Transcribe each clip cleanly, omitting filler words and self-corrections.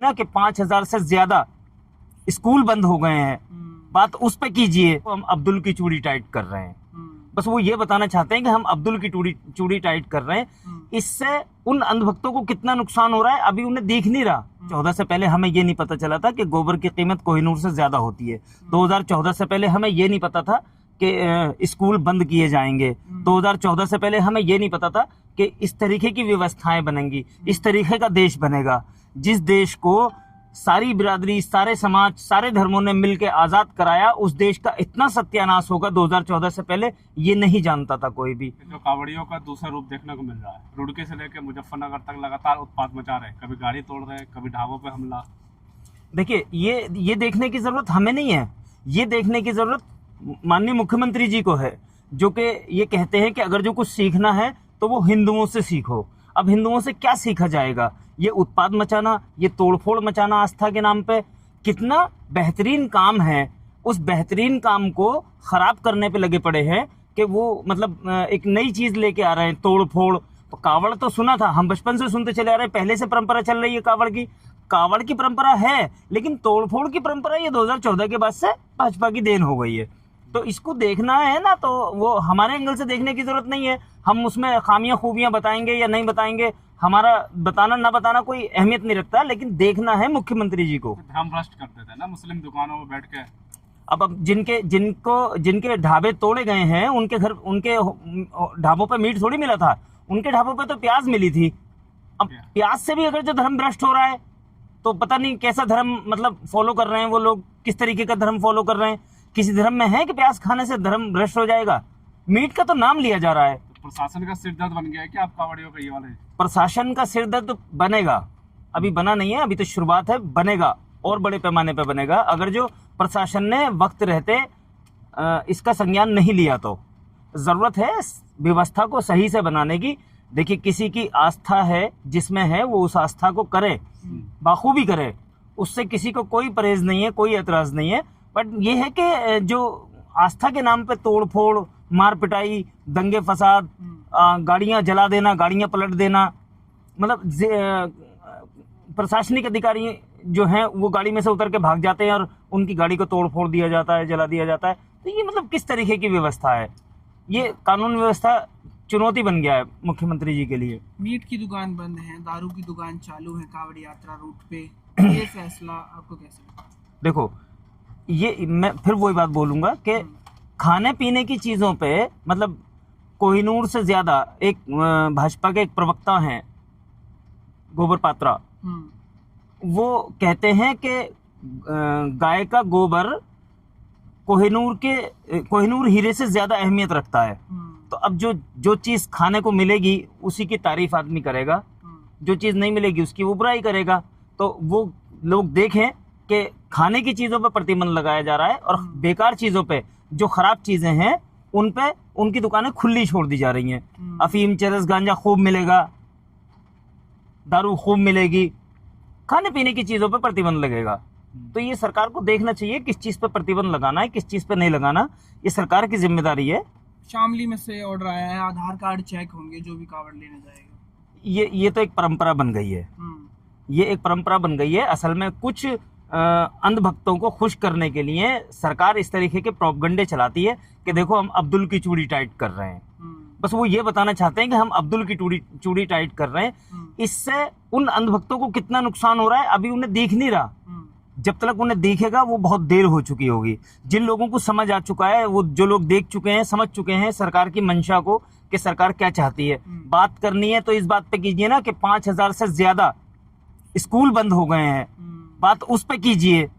ना कि 5,000 से ज्यादा स्कूल बंद हो गए हैं, बात उस पे कीजिए। हम अब्दुल की चूड़ी टाइट कर रहे हैं, बस वो ये बताना चाहते हैं कि हम अब्दुल की चूड़ी टाइट कर रहे हैं। इससे उन अंधभक्तों को कितना नुकसान हो रहा है अभी उन्हें देख नहीं रहा। 14 से पहले हमें ये नहीं पता चला था कि गोबर की कीमत कोहिनूर से ज्यादा होती है। 2014 से पहले हमें ये नहीं पता था कि स्कूल बंद किए जाएंगे। 2014 से पहले हमें ये नहीं पता था कि इस तरीके की व्यवस्थाएं बनेंगी, इस तरीके का देश बनेगा। जिस देश को सारी बिरादरी, सारे समाज, सारे धर्मों ने मिलकर आजाद कराया, उस देश का इतना सत्यानाश होगा 2014 से पहले ये नहीं जानता था कोई भी। जो कावड़ियों का दूसरा रूप देखने को मिल रहा है, रुड़की से लेकर मुजफ्फरनगर तक लगातार उत्पात मचा रहे हैं, कभी गाड़ी तोड़ रहे हैं, कभी ढाबों पे हमला। देखिए, ये देखने की जरूरत हमें नहीं है, ये देखने की जरूरत माननीय मुख्यमंत्री जी को है, जो कि ये कहते हैं कि अगर जो कुछ सीखना है तो वो हिंदुओं से सीखो। अब हिंदुओं से क्या सीखा जाएगा? ये उत्पाद मचाना, ये तोड़फोड़ मचाना आस्था के नाम पे कितना बेहतरीन काम है, उस बेहतरीन काम को खराब करने पे लगे पड़े हैं कि वो मतलब एक नई चीज लेके आ रहे हैं, तोड़फोड़। कावड़ तो सुना था, हम बचपन से सुनते चले आ रहे हैं, पहले से परंपरा चल रही है कावड़ की परंपरा है, लेकिन तोड़फोड़ की परंपरा ये 2014 के बाद से भाजपा की देन हो गई है। तो इसको देखना है ना, तो वो हमारे एंगल से देखने की जरूरत नहीं है। हम उसमें खामियां खूबियां बताएंगे या नहीं बताएंगे, हमारा बताना ना बताना कोई अहमियत नहीं रखता, लेकिन देखना है मुख्यमंत्री जी को। धर्म भ्रष्ट करते थे ना मुस्लिम दुकानों में बैठ के। अब जिनके ढाबे तोड़े गए हैं, उनके घर, उनके ढाबों पे मीट थोड़ी मिला था, उनके ढाबों पे तो प्याज मिली थी। अब प्याज से भी अगर जो धर्म भ्रष्ट हो रहा है तो पता नहीं कैसा धर्म मतलब फॉलो कर रहे हैं वो लोग, किस तरीके का धर्म फॉलो कर रहे हैं। किसी धर्म में है कि प्याज खाने से धर्म भ्रष्ट हो जाएगा? मीट का तो नाम लिया जा रहा है। प्रशासन का सिरदर्द बन गया है कि आप कावड़ियों का ये वाले? प्रशासन का सिरदर्द तो बनेगा, अभी बना नहीं है, अभी तो शुरुआत है, बनेगा और बड़े पैमाने पे बनेगा अगर जो प्रशासन ने वक्त रहते इसका संज्ञान नहीं लिया तो। जरूरत है व्यवस्था को सही से बनाने की। देखिए, किसी की आस्था है, जिसमें है वो उस आस्था को करे, बाखूबी करे, उससे किसी को कोई परहेज नहीं है, कोई एतराज नहीं है। बट ये है कि जो आस्था के नाम पे तोड़-फोड़, मार पिटाई, दंगे फसाद, गाड़ियां जला देना, गाड़ियां पलट देना, मतलब प्रशासनिक अधिकारी जो हैं वो गाड़ी में से उतर के भाग जाते हैं और उनकी गाड़ी को तोड़-फोड़ दिया जाता है, जला दिया जाता है। तो ये मतलब किस तरीके की व्यवस्था है? ये कानून व्यवस्था चुनौती बन गया है मुख्यमंत्री जी के लिए। मीट की दुकान बंद है, दारू की दुकान चालू है कावड़ यात्रा रूट पे, ये फैसला आपको कैसे लगता है? देखो, ये मैं फिर वही बात बोलूंगा कि खाने पीने की चीजों पे मतलब कोहिनूर से ज्यादा एक भाजपा के एक प्रवक्ता हैं गोबर पात्रा, वो कहते हैं कि गाय का गोबर कोहिनूर हीरे से ज्यादा अहमियत रखता है। तो अब जो चीज खाने को मिलेगी उसी की तारीफ आदमी करेगा, जो चीज नहीं मिलेगी उसकी वो बुराई करेगा। तो वो लोग देखें कि खाने की चीजों पर प्रतिबंध लगाया जा रहा है और बेकार चीजों पे, जो खराब चीजें हैं उन पे उनकी दुकानें खुली छोड़ दी जा रही हैं। अफीम, चरस, गांजा खूब मिलेगा, दारू खूब मिलेगी, खाने पीने की चीजों पे प्रतिबंध लगेगा। तो ये सरकार को देखना चाहिए किस चीज पे प्रतिबंध लगाना है, किस चीज पे नहीं लगाना, ये सरकार की जिम्मेदारी है। शामली में से ऑर्डर आया है, आधार कार्ड चेक होंगे जो भी कावड़ लेने जाएगा। ये तो एक परंपरा बन गई है, ये एक परंपरा बन गई है। असल में कुछ अंधभक्तों को खुश करने के लिए सरकार इस तरीके के प्रोपगंडे चलाती है कि देखो हम अब्दुल की चूड़ी टाइट कर रहे हैं। बस वो ये बताना चाहते हैं कि हम अब्दुल की चूड़ी टाइट कर रहे हैं। इससे उन अंधभक्तों को कितना नुकसान हो रहा है अभी उन्हें दिख नहीं रहा। जब तक उन्हें दिखेगा वो बहुत देर हो चुकी होगी। जिन लोगों को समझ आ चुका है, वो जो लोग देख चुके हैं, समझ चुके हैं सरकार की मंशा को कि सरकार क्या चाहती है। बात करनी है तो इस बात पे कीजिए ना कि 5,000 से ज्यादा स्कूल बंद हो गए हैं, बात उस पे कीजिए।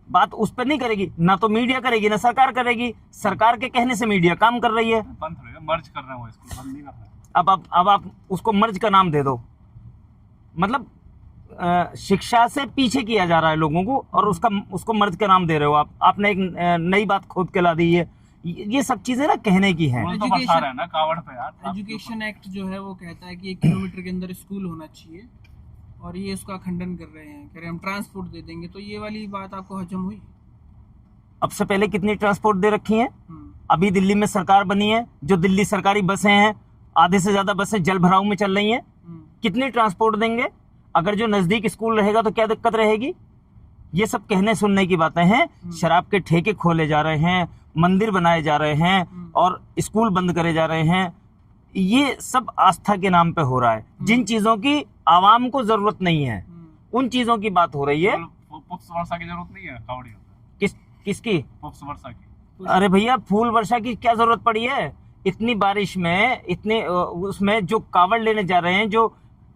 बात उस पे नहीं करेगी, ना तो मीडिया करेगी ना सरकार करेगी। सरकार के कहने से मीडिया काम कर रही है। बंद हो गया, मर्ज कर रहे हैं वो स्कूल, बंद नहीं कर रहे। अब आप उसको मर्ज का नाम दे दो, मतलब शिक्षा से पीछे किया जा रहा है लोगों को और उसको मर्ज का नाम दे रहे हो आप। आपने एक नई बात खोद के ला दी है। ये सब चीजें ना कहने की हैं। तो बरसा रहे हैं ना कावड़ पे यार। एजुकेशन एक्ट जो है वो कहता है कि 1 किलोमीटर के अंदर स्कूल होना चाहिए और ये उसका खंडन कर रहे हैं, कह रहे हैं हम ट्रांसपोर्ट दे देंगे। तो ये वाली बात आपको हजम हुई? अब से पहले कितनी ट्रांसपोर्ट दे रखी हैं? अभी दिल्ली में सरकार बनी है, जो दिल्ली सरकारी बसें हैं, आधे से ज्यादा बसें जल भराव में चल रही हैं। कितनी ट्रांसपोर्ट देंगे? अगर जो नजदीक स्कूल रहेगा तो क्या दिक्कत रहेगी? ये सब कहने सुनने की बातें हैं। शराब के ठेके खोले जा रहे हैं, मंदिर बनाए जा रहे हैं और स्कूल बंद करे जा रहे हैं। ये सब आस्था के नाम पे हो रहा है। जिन चीजों की आवाम को जरूरत नहीं है उन चीजों की बात हो रही है। पुष्प वर्षा की जरूरत नहीं है कावड़ियों किसकी? पुष्प वर्षा की। अरे भैया, फूल वर्षा की क्या जरूरत पड़ी है? इतनी बारिश में, इतने उसमें जो कावड़ लेने जा रहे हैं, जो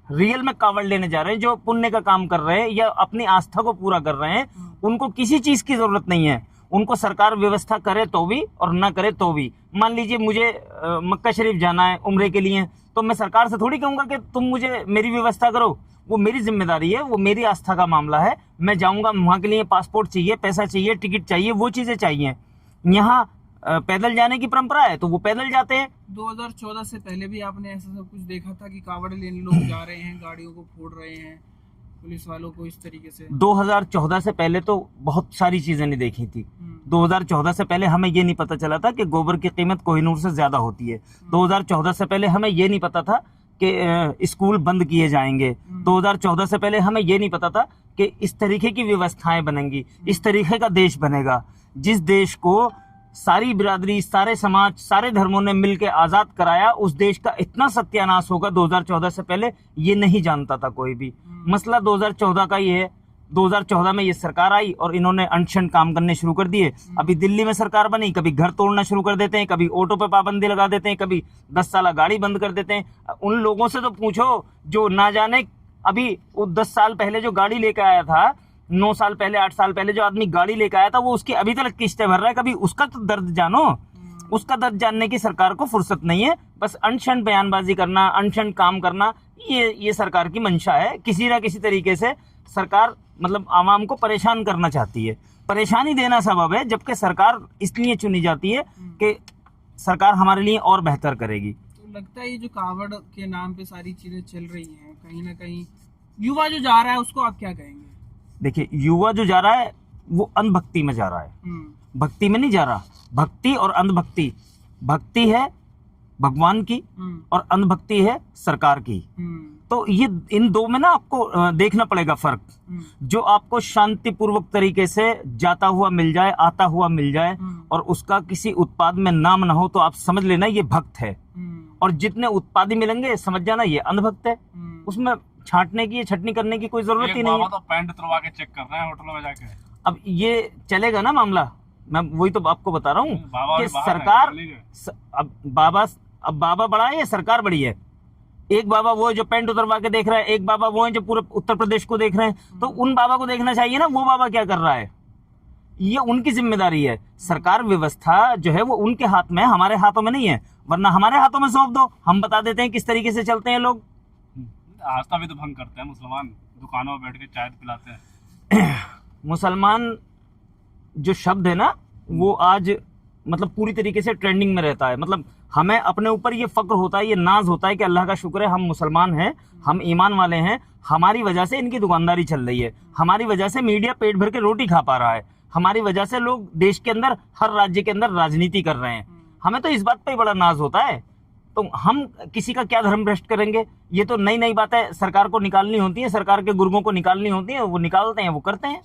रियल में कावड़ लेने जा रहे हैं, जो पुण्य का काम कर रहे हैं या अपनी आस्था को पूरा कर रहे हैं, उनको किसी चीज की जरूरत नहीं है। उनको सरकार व्यवस्था करे तो भी और ना करे तो भी। मान लीजिए मुझे मक्का शरीफ जाना है उम्रे के लिए, तो मैं सरकार से थोड़ी कहूंगा कि तुम मुझे मेरी व्यवस्था करो। वो मेरी जिम्मेदारी है, वो मेरी आस्था का मामला है। मैं जाऊंगा, वहां के लिए पासपोर्ट चाहिए, पैसा चाहिए, टिकट चाहिए, वो चीजें चाहिए। यहाँ पैदल जाने की परंपरा है तो वो पैदल जाते हैं। 2014 से पहले भी आपने ऐसा सब कुछ देखा था कि कावड़ लेने लोग जा रहे हैं, गाड़ियों को फोड़ रहे हैं, पुलिस वालों को इस तरीके से? 2014 से पहले तो बहुत सारी चीजें नहीं देखी थी। 2014 से पहले हमें ये नहीं पता चला था कि गोबर की कीमत कोहिनूर से ज्यादा होती है। 2014 से पहले हमें ये नहीं पता था कि स्कूल बंद किए जाएंगे। 2014 से पहले हमें ये नहीं पता था कि इस तरीके की व्यवस्थाएं बनेंगी, इस तरीके का देश बनेगा। जिस देश को सारी बिरादरी, सारे समाज, सारे धर्मों ने मिलकर आजाद कराया, उस देश का इतना सत्यानाश होगा 2014 से पहले ये नहीं जानता था कोई भी। मसला 2014 का ये है। 2014 में ये सरकार आई और इन्होंने अनशन काम करने शुरू कर दिए। अभी दिल्ली में सरकार बनी, कभी घर तोड़ना शुरू कर देते हैं, कभी ऑटो पे पाबंदी लगा देते हैं, कभी 10 साल गाड़ी बंद कर देते हैं। उन लोगों से तो पूछो जो ना जाने, अभी वो 10 साल पहले जो गाड़ी लेकर आया था, 9 साल पहले, 8 साल पहले जो आदमी गाड़ी लेकर आया था, वो उसकी अभी तक किस्तें भर रहा है। कभी उसका तो दर्द जानो। उसका दर्द जानने की सरकार को फुर्सत नहीं है। बस अनशन बयानबाजी करना, अनशन काम करना, ये सरकार की मंशा है। किसी ना किसी तरीके से सरकार मतलब आवाम को परेशान करना चाहती है। परेशानी देना सबब है, जबकि सरकार इसलिए चुनी जाती है कि सरकार हमारे लिए और बेहतर करेगी। तो लगता है ये जो कावड़ के नाम पे सारी चीजें चल रही हैं, कहीं ना कहीं युवा जो जा रहा है उसको आप क्या कहेंगे? देखिए, युवा जो जा रहा है वो अंधभक्ति में जा रहा है, भक्ति में नहीं जा रहा। भक्ति और अंधभक्ति, भक्ति है भगवान की और अंधभक्ति है सरकार की। तो ये इन दो में ना आपको देखना पड़ेगा फर्क। जो आपको शांतिपूर्वक तरीके से जाता हुआ मिल जाए, आता हुआ मिल जाए और उसका किसी उत्पाद में नाम ना हो, तो आप समझ लेना ये भक्त है। और जितने उत्पादी मिलेंगे समझ जाना ये अंधभक्त है। उसमें छांटने की, छटनी करने की कोई जरूरत ही नहीं है। तो पैंट उतरवा के चेक कर रहे हैं होटलों में जाके। अब ये चलेगा ना मामला? मैं वही तो आपको बता रहा हूँ कि सरकार, अब बाबा बड़ा है या सरकार बड़ी है? एक बाबा वो है जो पैंट उतरवा के देख रहा है, एक बाबा वो है जो पूरे उत्तर प्रदेश को देख रहे हैं। तो उन बाबा को देखना चाहिए ना, वो बाबा क्या कर रहा है। ये उनकी जिम्मेदारी है। सरकार व्यवस्था जो है वो उनके हाथ में है, हमारे हाथों में नहीं है। वरना हमारे हाथों में सौंप दो, हम बता देते हैं किस तरीके से चलते हैं लोग। आस्था भी तो भंग करते हैं मुसलमान, दुकानों में बैठ के चाय पिलाते हैं। मुसलमान जो शब्द है ना, वो आज मतलब पूरी तरीके से ट्रेंडिंग में रहता है। मतलब हमें अपने ऊपर ये फक्र होता है, ये नाज होता है कि अल्लाह का शुक्र है हम मुसलमान हैं, हम ईमान वाले हैं। हमारी वजह से इनकी दुकानदारी चल रही है, हमारी वजह से मीडिया पेट भर के रोटी खा पा रहा है, हमारी वजह से लोग देश के अंदर, हर राज्य के अंदर राजनीति कर रहे हैं। हमें तो इस बात पे ही बड़ा नाज होता है। तो हम किसी का क्या धर्म भ्रष्ट करेंगे? ये तो नई नई बातें सरकार को निकालनी होती है, सरकार के गुर्गों को निकालनी होती है, वो निकालते हैं, वो करते हैं।